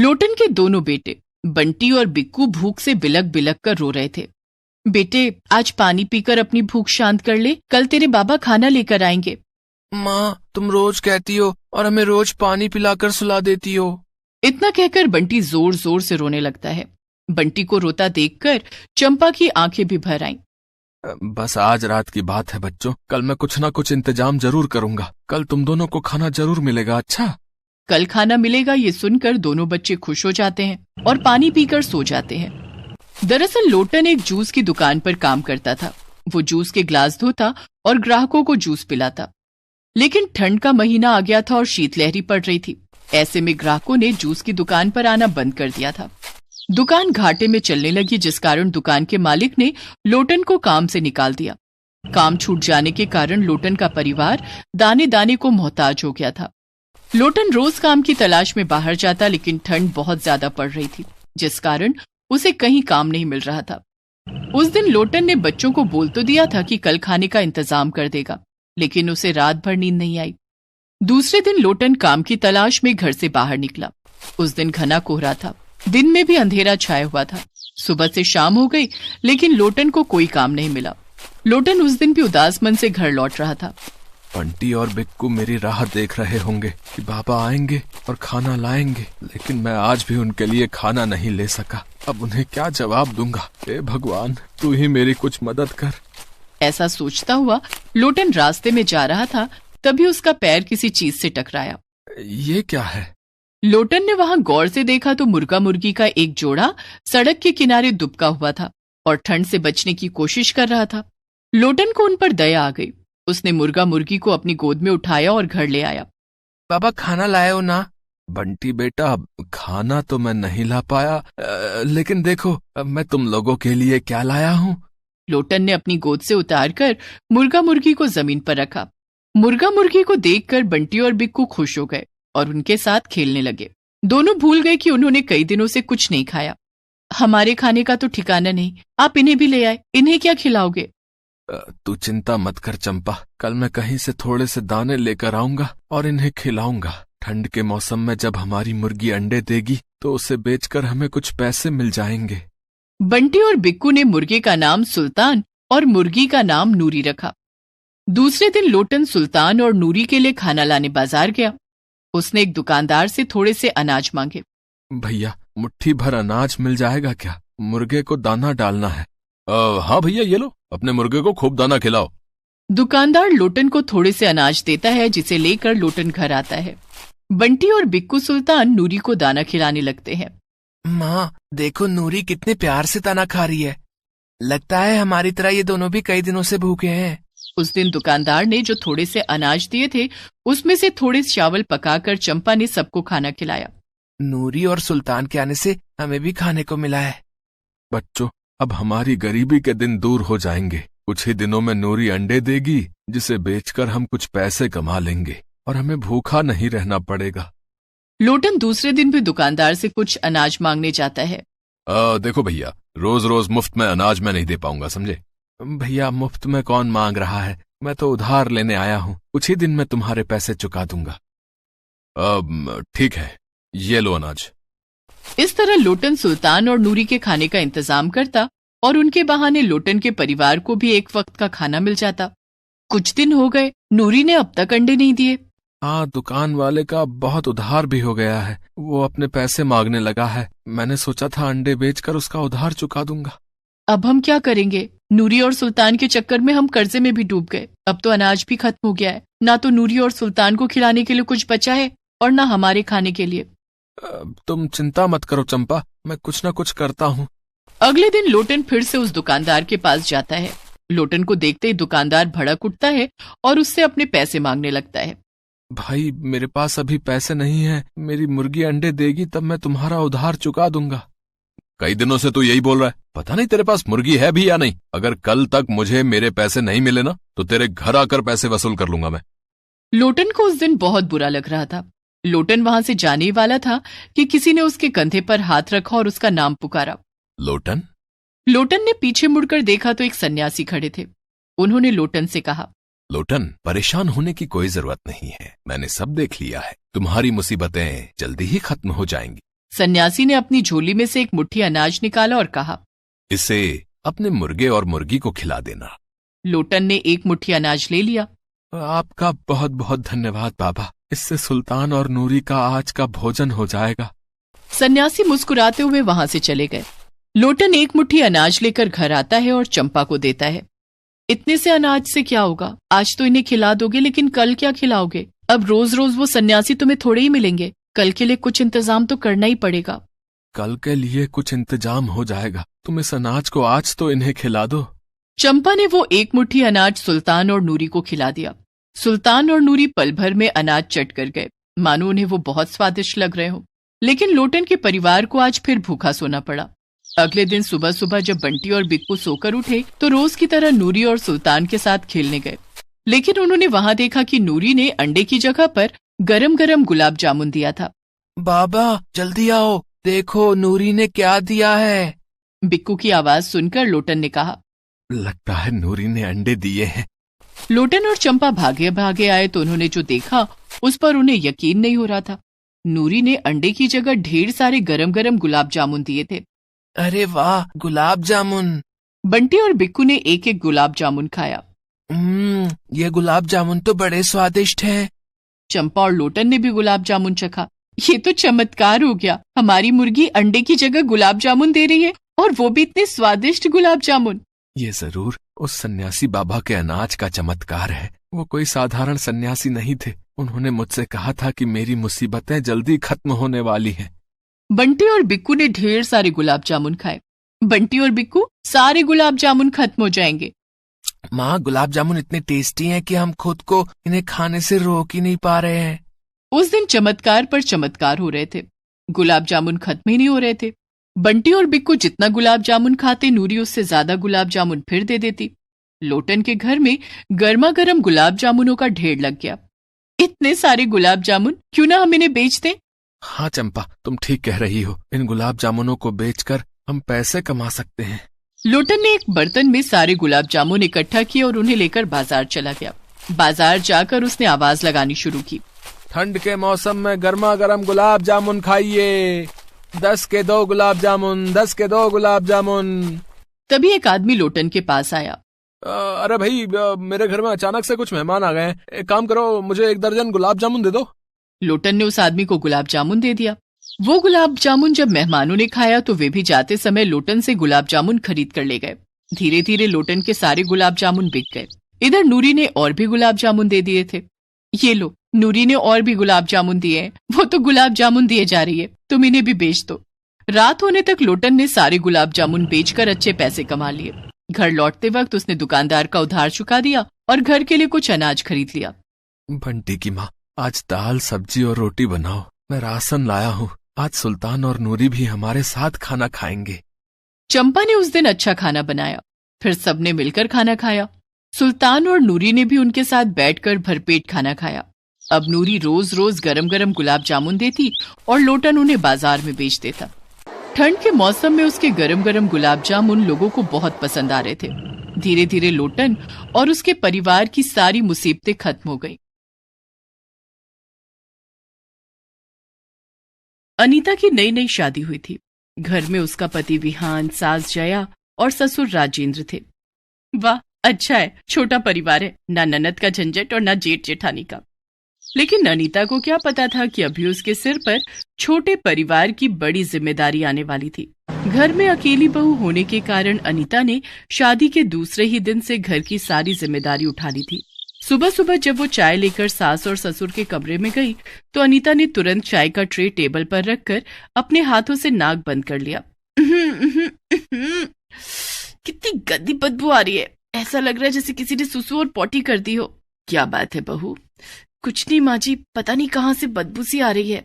लोटन के दोनों बेटे बंटी और बिक्कू भूख से बिलक बिलक कर रो रहे थे। बेटे, आज पानी पीकर अपनी भूख शांत कर ले, कल तेरे बाबा खाना लेकर आएंगे। माँ, तुम रोज कहती हो और हमें रोज पानी पिलाकर सुला देती हो। इतना कहकर बंटी जोर जोर से रोने लगता है। बंटी को रोता देखकर चंपा की आंखें भी भर आईं। बस आज रात की बात है बच्चों, कल मैं कुछ ना कुछ इंतजाम जरूर करूंगा। कल तुम दोनों को खाना जरूर मिलेगा। अच्छा, कल खाना मिलेगा ये सुनकर दोनों बच्चे खुश हो जाते हैं और पानी पीकर सो जाते हैं। दरअसल लोटन एक जूस की दुकान पर काम करता था। वो जूस के ग्लास धोता और ग्राहकों को जूस पिलाता। लेकिन ठंड का महीना आ गया था और शीतलहरी पड़ रही थी। ऐसे में ग्राहकों ने जूस की दुकान पर आना बंद कर दिया था। दुकान घाटे में चलने लगी, जिस कारण दुकान के मालिक ने लोटन को काम से निकाल दिया। काम छूट जाने के कारण लोटन का परिवार दाने दाने को मोहताज हो गया था। लोटन रोज काम की तलाश में बाहर जाता, लेकिन ठंड बहुत ज्यादा पड़ रही थी, जिस कारण उसे कहीं काम नहीं मिल रहा था। उस दिन लोटन ने बच्चों को बोल तो दिया था कि कल खाने का इंतजाम कर देगा, लेकिन उसे रात भर नींद नहीं आई। दूसरे दिन लोटन काम की तलाश में घर से बाहर निकला। उस दिन घना कोहरा था, दिन में भी अंधेरा छाया हुआ था। सुबह से शाम हो गई, लेकिन लोटन को कोई काम नहीं मिला। लोटन उस दिन भी उदास मन से घर लौट रहा था। बंटी और बिक्कू मेरी राह देख रहे होंगे कि बाबा आएंगे और खाना लाएंगे, लेकिन मैं आज भी उनके लिए खाना नहीं ले सका। अब उन्हें क्या जवाब दूंगा? हे भगवान, तू ही मेरी कुछ मदद कर। ऐसा सोचता हुआ लोटन रास्ते में जा रहा था, तभी उसका पैर किसी चीज से टकराया। ये क्या है? लोटन ने वहां गौर से देखा तो मुर्गा मुर्गी का एक जोड़ा सड़क के किनारे दुबका हुआ था और ठंड से बचने की कोशिश कर रहा था। लोटन को उन पर दया आ गई। उसने मुर्गा मुर्गी को अपनी गोद में उठाया और घर ले आया। बाबा, खाना लाए हो ना? बंटी बेटा, खाना तो मैं नहीं ला पाया, लेकिन देखो मैं तुम लोगों के लिए क्या लाया हूँ। लोटन ने अपनी गोद से उतारकर मुर्गा मुर्गी को जमीन पर रखा। मुर्गा मुर्गी को देखकर बंटी और बिक्कू खुश हो गए और उनके साथ खेलने लगे। दोनों भूल गए कि उन्होंने कई दिनों से कुछ नहीं खाया। हमारे खाने का तो ठिकाना नहीं, आप इन्हें भी ले आए, इन्हें क्या खिलाओगे? तू चिंता मत कर चंपा, कल मैं कहीं से थोड़े से दाने लेकर आऊंगा और इन्हें खिलाऊंगा। ठंड के मौसम में जब हमारी मुर्गी अंडे देगी तो उसे बेचकर हमें कुछ पैसे मिल जाएंगे। बंटी और बिक्कू ने मुर्गे का नाम सुल्तान और मुर्गी का नाम नूरी रखा। दूसरे दिन लोटन सुल्तान और नूरी के लिए खाना लाने बाजार गया। उसने एक दुकानदार से थोड़े से अनाज मांगे। भैया, मुट्ठी भर अनाज मिल जाएगा क्या? मुर्गे को दाना डालना है। हाँ भैया, ये लो, अपने मुर्गे को खूब दाना खिलाओ। दुकानदार लोटन को थोड़े से अनाज देता है, जिसे लेकर लोटन घर आता है। बंटी और बिक्कू सुल्तान नूरी को दाना खिलाने लगते हैं। माँ, देखो नूरी कितने प्यार से दाना खा रही है। लगता है हमारी तरह ये दोनों भी कई दिनों से भूखे हैं। उस दिन दुकानदार ने जो थोड़े से अनाज दिए थे, उसमें से थोड़े चावल पकाकर चंपा ने सबको खाना खिलाया। नूरी और सुल्तान के आने से हमें भी खाने को मिला है। बच्चों, अब हमारी गरीबी के दिन दूर हो जाएंगे। कुछ ही दिनों में नूरी अंडे देगी, जिसे बेचकर हम कुछ पैसे कमा लेंगे और हमें भूखा नहीं रहना पड़ेगा। लोटन दूसरे दिन भी दुकानदार से कुछ अनाज मांगने जाता है। देखो भैया, रोज रोज मुफ्त में अनाज मैं नहीं दे पाऊंगा, समझे? भैया, मुफ्त में कौन मांग रहा है? मैं तो उधार लेने आया हूँ। कुछ ही दिन में तुम्हारे पैसे चुका दूंगा। ठीक है, ये लो अनाज। इस तरह लोटन सुल्तान और नूरी के खाने का इंतजाम करता और उनके बहाने लोटन के परिवार को भी एक वक्त का खाना मिल जाता। कुछ दिन हो गए, नूरी ने अब तक अंडे नहीं दिए। हाँ, दुकान वाले का बहुत उधार भी हो गया है। वो अपने पैसे मांगने लगा है। मैंने सोचा था अंडे बेचकर उसका उधार चुका दूंगा। अब हम क्या करेंगे? नूरी और सुल्तान के चक्कर में हम कर्जे में भी डूब गए। अब तो अनाज भी खत्म हो गया है। ना तो नूरी और सुल्तान को खिलाने के लिए कुछ बचा है और ना हमारे खाने के लिए। तुम चिंता मत करो चंपा, मैं कुछ ना कुछ करता हूँ। अगले दिन लोटन फिर से उस दुकानदार के पास जाता है। लोटन को देखते ही दुकानदार भड़क उठता है और उससे अपने पैसे मांगने लगता है। भाई, मेरे पास अभी पैसे नहीं है। मेरी मुर्गी अंडे देगी तब मैं तुम्हारा उधार चुका दूंगा। कई दिनों से तू यही बोल रहा है, पता नहीं तेरे पास मुर्गी है भी या नहीं। अगर कल तक मुझे मेरे पैसे नहीं मिले ना, तो तेरे घर आकर पैसे वसूल कर लूंगा मैं। लोटन को उस दिन बहुत बुरा लग रहा था। लोटन वहां से जाने वाला था कि किसी ने उसके कंधे पर हाथ रखा और उसका नाम पुकारा। लोटन? लोटन ने पीछे मुड़कर देखा तो एक सन्यासी खड़े थे। उन्होंने लोटन से कहा, लोटन, परेशान होने की कोई जरूरत नहीं है। मैंने सब देख लिया है। तुम्हारी मुसीबतें जल्दी ही खत्म हो जाएंगी। सन्यासी ने अपनी झोली में से एक मुट्ठी अनाज निकाला और कहा, इसे अपने मुर्गे और मुर्गी को खिला देना। लोटन ने एक मुट्ठी अनाज ले लिया। आपका बहुत बहुत धन्यवाद बाबा, इससे सुल्तान और नूरी का आज का भोजन हो जाएगा। सन्यासी मुस्कुराते हुए वहां से चले गए। लोटन एक मुट्ठी अनाज लेकर घर आता है और चंपा को देता है। इतने से अनाज से क्या होगा, आज तो इन्हें खिला दोगे, लेकिन कल क्या खिलाओगे? अब रोज रोज वो सन्यासी तुम्हें थोड़े ही मिलेंगे, कल के लिए कुछ इंतजाम तो करना ही पड़ेगा। कल के लिए कुछ इंतजाम हो जाएगा, तुम इस अनाज को आज तो इन्हें खिला दो। चंपा ने वो एक मुट्ठी अनाज सुल्तान और नूरी को खिला दिया। सुल्तान और नूरी पल भर में अनाज चट कर गए, मानो उन्हें वो बहुत स्वादिष्ट लग रहे हो। लेकिन लोटन के परिवार को आज फिर भूखा सोना पड़ा। अगले दिन सुबह सुबह जब बंटी और बिक्कू सोकर उठे तो रोज की तरह नूरी और सुल्तान के साथ खेलने गए। लेकिन उन्होंने वहां देखा कि नूरी ने अंडे की जगह पर गरम गरम गुलाब जामुन दिया था। बाबा जल्दी आओ, देखो नूरी ने क्या दिया है। बिक्कू की आवाज सुनकर लोटन ने कहा, लगता है नूरी ने अंडे दिए हैं। लोटन और चंपा भागे भागे आए तो उन्होंने जो देखा उस पर उन्हें यकीन नहीं हो रहा था। नूरी ने अंडे की जगह ढेर सारे गरम गरम गुलाब जामुन दिए थे। अरे वाह, गुलाब जामुन। बंटी और बिक्कू ने एक एक गुलाब जामुन खाया। ये गुलाब जामुन तो बड़े स्वादिष्ट हैं। चंपा और लोटन ने भी गुलाब जामुन चखा। ये तो चमत्कार हो गया, हमारी मुर्गी अंडे की जगह गुलाब जामुन दे रही है, और वो भी इतने स्वादिष्ट गुलाब जामुन। ये जरूर उस सन्यासी बाबा के अनाज का चमत्कार है। वो कोई साधारण सन्यासी नहीं थे। उन्होंने मुझसे कहा था कि मेरी मुसीबतें जल्दी खत्म होने वाली हैं। बंटी और बिक्कू ने ढेर सारे गुलाब जामुन खाए। बंटी और बिक्कू, सारे गुलाब जामुन खत्म हो जाएंगे। माँ, गुलाब जामुन इतने टेस्टी हैं कि हम खुद को इन्हें खाने से रोक ही नहीं पा रहे हैं। उस दिन चमत्कार पर चमत्कार हो रहे थे। गुलाब जामुन खत्म ही नहीं हो रहे थे। बंटी और बिक्कू जितना गुलाब जामुन खाते, नूरी उससे ज्यादा गुलाब जामुन फिर दे देती। लोटन के घर में गर्मा गर्म गुलाब जामुनों का ढेर लग गया। इतने सारे गुलाब जामुन, क्यों ना हम इन्हें बेच दें? हाँ चंपा, तुम ठीक कह रही हो। इन गुलाब जामुनों को बेचकर हम पैसे कमा सकते हैं। लोटन ने एक बर्तन में सारे गुलाब जामुन इकट्ठा किए और उन्हें लेकर बाजार चला गया। बाजार जाकर उसने आवाज लगानी शुरू की, ठंड के मौसम में गर्मा गर्म गुलाब जामुन खाइए, 10 के 2 गुलाब जामुन, 10 के 2 गुलाब जामुन। तभी एक आदमी लोटन के पास आया। अरे भाई, मेरे घर में अचानक से कुछ मेहमान आ गए हैं। एक काम करो, मुझे 1 दर्जन गुलाब जामुन दे दो। लोटन ने उस आदमी को गुलाब जामुन दे दिया। वो गुलाब जामुन जब मेहमानों ने खाया तो वे भी जाते समय लोटन से गुलाब जामुन खरीद कर ले गए। धीरे धीरे लोटन के सारे गुलाब जामुन बिक गए। इधर नूरी ने और भी गुलाब जामुन दे दिए थे। ये लो, नूरी ने और भी गुलाब जामुन दिए हैं। वो तो गुलाब जामुन दिए जा रही है, तुम इन्हें भी बेच दो। रात होने तक लोटन ने सारे गुलाब जामुन बेचकर अच्छे पैसे कमा लिए। घर लौटते वक्त उसने दुकानदार का उधार चुका दिया और घर के लिए कुछ अनाज खरीद लिया। बंटी की माँ, आज दाल सब्जी और रोटी बनाओ, मैं राशन लाया हूँ। आज सुल्तान और नूरी भी हमारे साथ खाना खाएंगे। चंपा ने उस दिन अच्छा खाना बनाया। फिर सबने मिलकर खाना खाया। सुल्तान और नूरी ने भी उनके साथ बैठकर भरपेट खाना खाया। अब नूरी रोज रोज गरम गरम गुलाब जामुन देती और लोटन उन्हें बाजार में बेच देता। ठंड के मौसम में उसके गरम गरम गुलाब जामुन लोगों को बहुत पसंद आ रहे थे। धीरे धीरे लोटन और उसके परिवार की सारी मुसीबतें खत्म हो गईं। अनीता की नई नई शादी हुई थी। घर में उसका पति विहान, सास जया और ससुर राजेंद्र थे। वाह, अच्छा है, छोटा परिवार है, ना ननद का झंझट और ना जेठ जेठानी का। लेकिन अनीता को क्या पता था कि अभी उसके सिर पर छोटे परिवार की बड़ी जिम्मेदारी आने वाली थी। घर में अकेली बहू होने के कारण अनीता ने शादी के दूसरे ही दिन से घर की सारी जिम्मेदारी उठा ली थी। सुबह सुबह जब वो चाय लेकर सास और ससुर के कमरे में गई तो अनीता ने तुरंत चाय का ट्रे टेबल पर रखकर अपने हाथों से नाक बंद कर लिया। कितनी गंदी बदबू आ रही है, ऐसा लग रहा है जैसे किसी ने सुसु और पॉटी कर दी हो। क्या बात है बहू? कुछ नहीं माँ जी, पता नहीं कहाँ से बदबू सी आ रही है।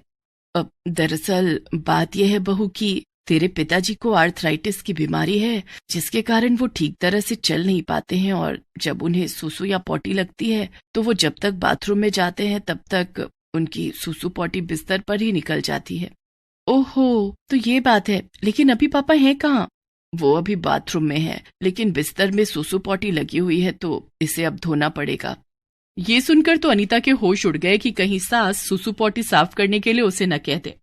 अब दरअसल बात यह है बहू कि तेरे पिताजी को आर्थराइटिस की बीमारी है, जिसके कारण वो ठीक तरह से चल नहीं पाते हैं, और जब उन्हें सुसु या पॉटी लगती है तो वो जब तक बाथरूम में जाते हैं तब तक उनकी सुसु पॉटी बिस्तर पर ही निकल जाती है। ओहो, तो ये बात है। लेकिन अभी पापा हैं कहाँ? वो अभी बाथरूम में है, लेकिन बिस्तर में सुसु पॉटी लगी हुई है तो इसे अब धोना पड़ेगा। ये सुनकर तो अनीता के होश उड़ गए कि कहीं सास सुसु पॉटी साफ करने के लिए उसे न कह दे।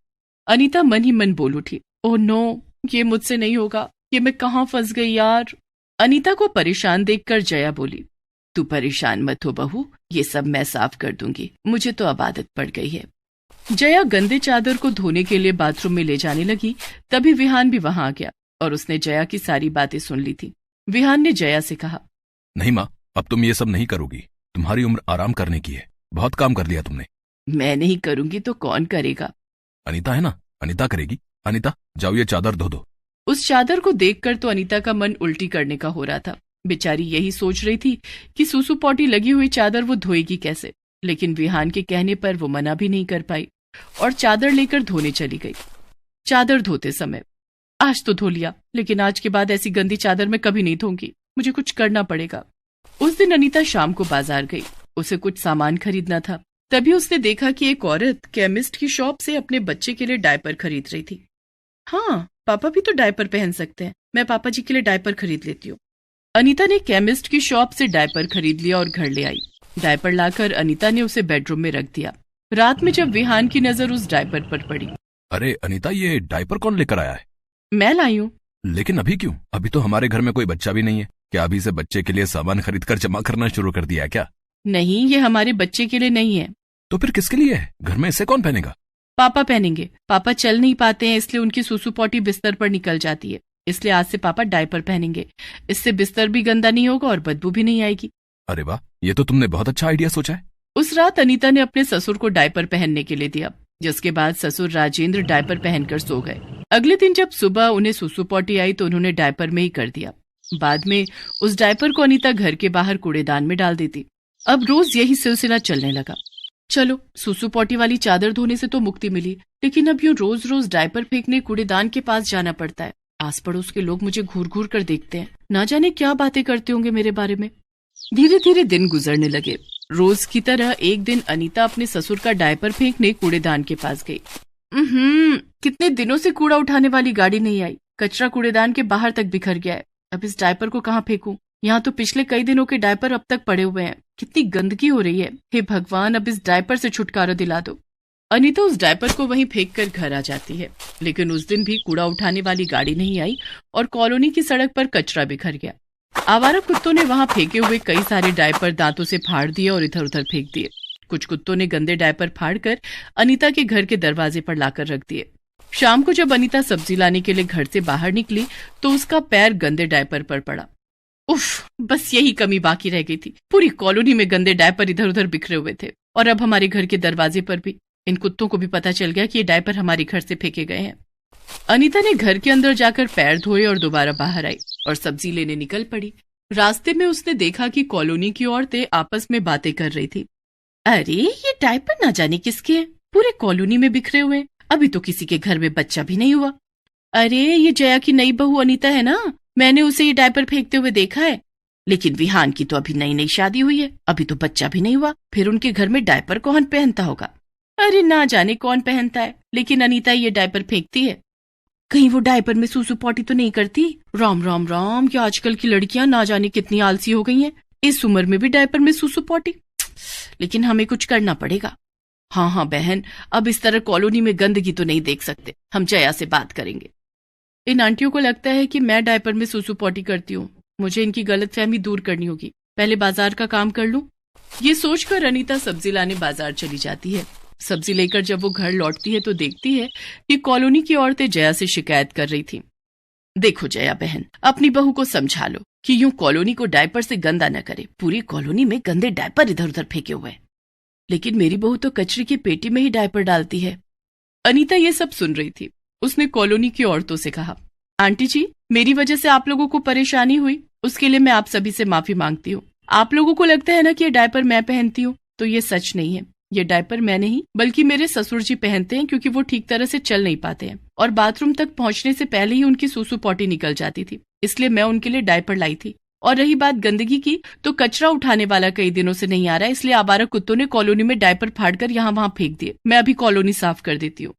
अनीता मन ही मन बोल उठी, ओह नो, ये मुझसे नहीं होगा, ये मैं कहाँ फंस गई यार। अनीता को परेशान देखकर जया बोली, तू परेशान मत हो बहू, ये सब मैं साफ कर दूंगी, मुझे तो अब आदत पड़ गई है। जया गंदे चादर को धोने के लिए बाथरूम में ले जाने लगी, तभी विहान भी वहां आ गया और उसने जया की सारी बातें सुन ली थी। विहान ने जया से कहा, नहीं माँ, अब तुम ये सब नहीं करोगी, तुम्हारी उम्र आराम करने की है, बहुत काम कर लिया तुमने। मैं नहीं करूंगी तो कौन करेगा? अनीता है ना, अनीता करेगी। अनीता जाओ ये चादर धो दो। उस चादर को देखकर तो अनीता का मन उल्टी करने का हो रहा था। बेचारी यही सोच रही थी कि सूसू पॉटी लगी हुई चादर वो धोएगी कैसे, लेकिन विहान के कहने पर वो मना भी नहीं कर पाई और चादर लेकर धोने चली गई। चादर धोते समय, आज तो धो लिया, लेकिन आज के बाद ऐसी गंदी चादर मैं कभी नहीं धोऊंगी, मुझे कुछ करना पड़ेगा। उस दिन अनीता शाम को बाजार गई, उसे कुछ सामान खरीदना था। तभी उसने देखा कि एक औरत केमिस्ट की शॉप से अपने बच्चे के लिए डायपर खरीद रही थी। हाँ, पापा भी तो डायपर पहन सकते हैं, मैं पापा जी के लिए डायपर खरीद लेती हूँ। अनीता ने केमिस्ट की शॉप से डायपर खरीद लिया और घर ले आई। डायपर लाकर अनीता ने उसे बेडरूम में रख दिया। रात में जब विहान की नजर उस डायपर पर पड़ी, अरे अनीता, ये डायपर कौन लेकर आया है? मैं लाई हूँ। लेकिन अभी क्यों? अभी तो हमारे घर में कोई बच्चा भी नहीं है। क्या अभी से बच्चे के लिए सामान खरीद कर जमा करना शुरू कर दिया है क्या? नहीं, ये हमारे बच्चे के लिए नहीं है। तो फिर किसके लिए है? घर में इसे कौन पहनेगा? पापा पहनेंगे। पापा चल नहीं पाते हैं, इसलिए उनकी सूसू पॉटी बिस्तर पर निकल जाती है, इसलिए आज से पापा डायपर पहनेंगे। इससे बिस्तर भी गंदा नहीं होगा और बदबू भी नहीं आएगी। अरे वाह, ये तो तुमने बहुत अच्छा आइडिया सोचा है। उस रात अनीता ने अपने ससुर को डायपर पहनने के लिए दिया, जिसके बाद ससुर राजेंद्र डायपर पहनकर सो गए। अगले दिन जब सुबह उन्हें सूसू पॉटी आई तो उन्होंने डायपर में ही कर दिया। बाद में उस डायपर को अनीता घर के बाहर कूड़ेदान में डाल देती। अब रोज यही सिलसिला चलने लगा। चलो, सूसू पॉटी वाली चादर धोने से तो मुक्ति मिली, लेकिन अब यूं रोज रोज डायपर फेंकने कूड़ेदान के पास जाना पड़ता है। आस पड़ोस के लोग मुझे घूर घूर कर देखते हैं, ना जाने क्या बातें करते होंगे मेरे बारे में। धीरे धीरे दिन गुजरने लगे। रोज की तरह एक दिन अनीता अपने ससुर का डायपर फेंकने कूड़ेदान के पास गई। कितने दिनों से कूड़ा उठाने वाली गाड़ी नहीं आई, कचरा कूड़ेदान के बाहर तक बिखर गया है। अब इस डायपर को कहाँ फेंकूं? यहाँ तो पिछले कई दिनों के डायपर अब तक पड़े हुए हैं। कितनी गंदगी हो रही है। हे भगवान, अब इस डायपर से छुटकारा दिला दो। अनीता उस डायपर को वहीं फेंक कर घर आ जाती है, लेकिन उस दिन भी कूड़ा उठाने वाली गाड़ी नहीं आई और कॉलोनी की सड़क पर कचरा बिखर गया। आवारा कुत्तों ने वहां फेंके हुए कई सारे डायपर दांतों से फाड़ दिए और इधर उधर फेंक दिए। कुछ कुत्तों ने गंदे डायपर फाड़कर अनीता के घर के दरवाजे पर लाकर रख दिए। शाम को जब अनीता सब्जी लाने के लिए घर से बाहर निकली तो उसका पैर गंदे डायपर पर पड़ा। उफ, बस यही कमी बाकी रह गई थी। पूरी कॉलोनी में गंदे डायपर इधर उधर बिखरे हुए थे और अब हमारे घर के दरवाजे पर भी। इन कुत्तों को भी पता चल गया कि ये डायपर हमारे घर से फेंके गए हैं। अनीता ने घर के अंदर जाकर पैर धोए और दोबारा बाहर आई और सब्जी लेने निकल पड़ी। रास्ते में उसने देखा कि कॉलोनी की औरतें आपस में बातें कर रही थी। अरे, ये डायपर ना जाने किसके हैं, पूरे कॉलोनी में बिखरे हुए हैं। अभी तो किसी के घर में बच्चा भी नहीं हुआ। अरे, ये जया की नई बहू अनीता है ना, मैंने उसे ये डायपर फेंकते हुए देखा है। लेकिन विहान की तो अभी नई नई शादी हुई है, अभी तो बच्चा भी नहीं हुआ, फिर उनके घर में डायपर कौन पहनता होगा? अरे, ना जाने कौन पहनता है, लेकिन अनीता ये डायपर फेंकती है। कहीं वो डायपर में सूसू पॉटी तो नहीं करती? राम राम राम, ये आजकल की लड़कियां ना जाने कितनी आलसी हो गई हैं। इस उम्र में भी डायपर में सूसू पॉटी। लेकिन हमें कुछ करना पड़ेगा। हाँ बहन, अब इस तरह कॉलोनी में गंदगी तो नहीं देख सकते, हम जया से बात करेंगे। इन आंटियों को लगता है कि मैं डायपर में सूसू पॉटी करती हूँ। मुझे इनकी गलतफहमी दूर करनी होगी, पहले बाजार का काम कर लूं। ये सोचकर अनीता सब्जी लाने बाजार चली जाती है। सब्जी लेकर जब वो घर लौटती है तो देखती है कि कॉलोनी की औरतें जया से शिकायत कर रही थीं। देखो जया बहन, अपनी बहू को समझा लो कि यूं कॉलोनी को डायपर से गंदा न करे। पूरी कॉलोनी में गंदे डायपर इधर उधर फेंके हुए हैं। लेकिन मेरी बहू तो कचरे की पेटी में ही डायपर डालती है। अनीता ये सब सुन रही थी। उसने कॉलोनी की औरतों से कहा, आंटी जी, मेरी वजह से आप लोगों को परेशानी हुई, उसके लिए मैं आप सभी से माफी मांगती हूँ। आप लोगों को लगता है ना कि ये डायपर मैं पहनती हूँ, तो ये सच नहीं है। ये डायपर मैं नहीं बल्कि मेरे ससुर जी पहनते हैं, क्योंकि वो ठीक तरह से चल नहीं पाते हैं और बाथरूम तक पहुंचने से पहले ही उनकी सूसू पॉटी निकल जाती थी, इसलिए मैं उनके लिए डायपर लाई थी। और रही बात गंदगी की, तो कचरा उठाने वाला कई दिनों से नहीं आ रहा है, इसलिए आवारा कुत्तों ने कॉलोनी में डायपर फाड़कर यहाँ वहाँ फेंक दिए। मैं अभी कॉलोनी साफ कर देती हूँ।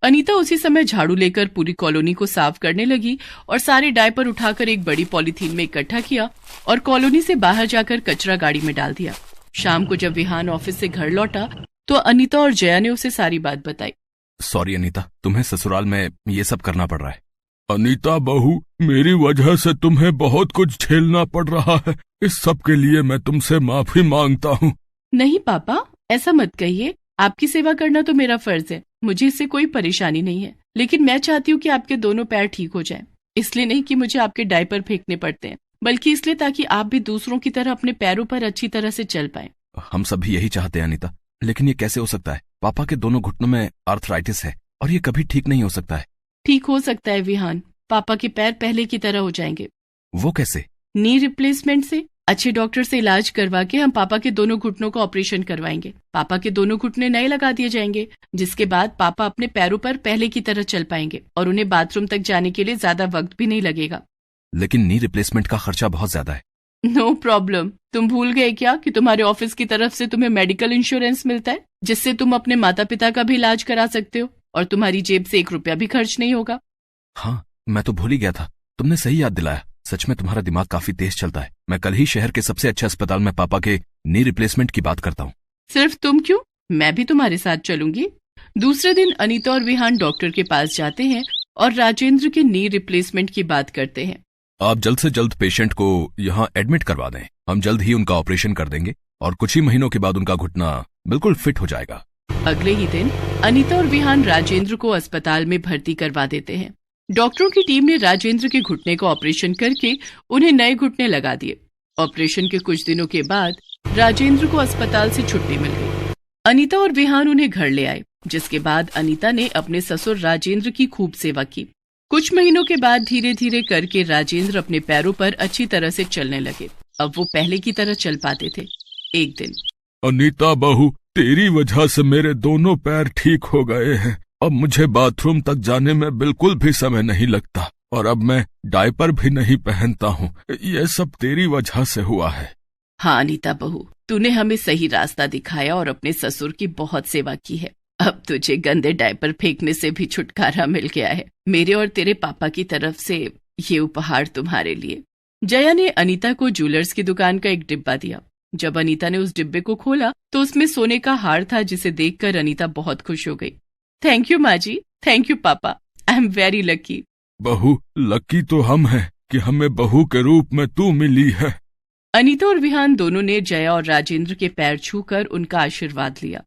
अनीता उसी समय झाड़ू लेकर पूरी कॉलोनी को साफ करने लगी और सारे डायपर उठाकर एक बड़ी पॉलीथीन में इकट्ठा किया और कॉलोनी से बाहर जाकर कचरा गाड़ी में डाल दिया। शाम को जब विहान ऑफिस से घर लौटा तो अनीता और जया ने उसे सारी बात बताई। सॉरी अनीता, तुम्हें ससुराल में ये सब करना पड़ रहा है। अनीता बहू, मेरी वजह से तुम्हें बहुत कुछ झेलना पड़ रहा है। इस सब के लिए मैं तुमसे माफी मांगता हूँ। नहीं पापा, ऐसा मत कहिए। आपकी सेवा करना तो मेरा फर्ज है, मुझे इससे कोई परेशानी नहीं है। लेकिन मैं चाहती हूँ कि आपके दोनों पैर ठीक हो जाएं। इसलिए नहीं कि मुझे आपके डायपर फेंकने पड़ते हैं, बल्कि इसलिए ताकि आप भी दूसरों की तरह अपने पैरों पर अच्छी तरह से चल पाएं। हम सब भी यही चाहते हैं अनीता, लेकिन ये कैसे हो सकता है? पापा के दोनों घुटनों में आर्थराइटिस है और ये कभी ठीक नहीं हो सकता है। ठीक हो सकता है विहान, पापा के पैर पहले की तरह हो जाएंगे। वो कैसे? नी रिप्लेसमेंट से। अच्छे डॉक्टर से इलाज करवा के हम पापा के दोनों घुटनों का ऑपरेशन करवाएंगे। पापा के दोनों घुटने नए लगा दिए जाएंगे, जिसके बाद पापा अपने पैरों पर पहले की तरह चल पाएंगे और उन्हें बाथरूम तक जाने के लिए ज्यादा वक्त भी नहीं लगेगा। लेकिन नी रिप्लेसमेंट का खर्चा बहुत ज्यादा है। No problem. तुम भूल गए क्या कि तुम्हारे ऑफिस की तरफ से तुम्हें मेडिकल इंश्योरेंस मिलता है, जिससे तुम अपने माता पिता का भी इलाज करा सकते हो और तुम्हारी जेब से 1 रुपया भी खर्च नहीं होगा। हाँ, मैं तो भूल ही गया था, तुमने सही याद दिलाया। सच में तुम्हारा दिमाग काफी तेज चलता है। मैं कल ही शहर के सबसे अच्छे अस्पताल में पापा के नी रिप्लेसमेंट की बात करता हूँ। सिर्फ तुम क्यों, मैं भी तुम्हारे साथ चलूंगी। दूसरे दिन अनीता और विहान डॉक्टर के पास जाते हैं और राजेंद्र के नी रिप्लेसमेंट की बात करते हैं। आप जल्द से जल्द पेशेंट को यहाँ एडमिट करवा दें। हम जल्द ही उनका ऑपरेशन कर देंगे और कुछ ही महीनों के बाद उनका घुटना बिल्कुल फिट हो जाएगा। अगले ही दिन अनीता और विहान राजेंद्र को अस्पताल में भर्ती करवा देते हैं। डॉक्टरों की टीम ने राजेंद्र के घुटने का ऑपरेशन करके उन्हें नए घुटने लगा दिए। ऑपरेशन के कुछ दिनों के बाद राजेंद्र को अस्पताल से छुट्टी मिल गई। अनीता और विहान उन्हें घर ले आए, जिसके बाद अनीता ने अपने ससुर राजेंद्र की खूब सेवा की। कुछ महीनों के बाद धीरे धीरे करके राजेंद्र अपने पैरों पर अच्छी तरह से चलने लगे। अब वो पहले की तरह चल पाते थे। एक दिन, अनीता बहू, तेरी वजह से मेरे दोनों पैर ठीक हो गए हैं। अब मुझे बाथरूम तक जाने में बिल्कुल भी समय नहीं लगता और अब मैं डायपर भी नहीं पहनता हूँ। ये सब तेरी वजह से हुआ है। हाँ अनीता बहू, तूने हमें सही रास्ता दिखाया और अपने ससुर की बहुत सेवा की है। अब तुझे गंदे डायपर फेंकने से भी छुटकारा मिल गया है। मेरे और तेरे पापा की तरफ से ये उपहार तुम्हारे लिए। जया ने अनीता को ज्वेलर्स की दुकान का एक डिब्बा दिया। जब अनीता ने उस डिब्बे को खोला तो उसमें सोने का हार था, जिसे देखकर अनीता बहुत खुश हो गई। थैंक यू माँ जी, थैंक यू पापा, आई एम वेरी लकी। बहू, लकी तो हम हैं कि हमें बहू के रूप में तू मिली है। अनीता और विहान दोनों ने जया और राजेंद्र के पैर छूकर उनका आशीर्वाद लिया।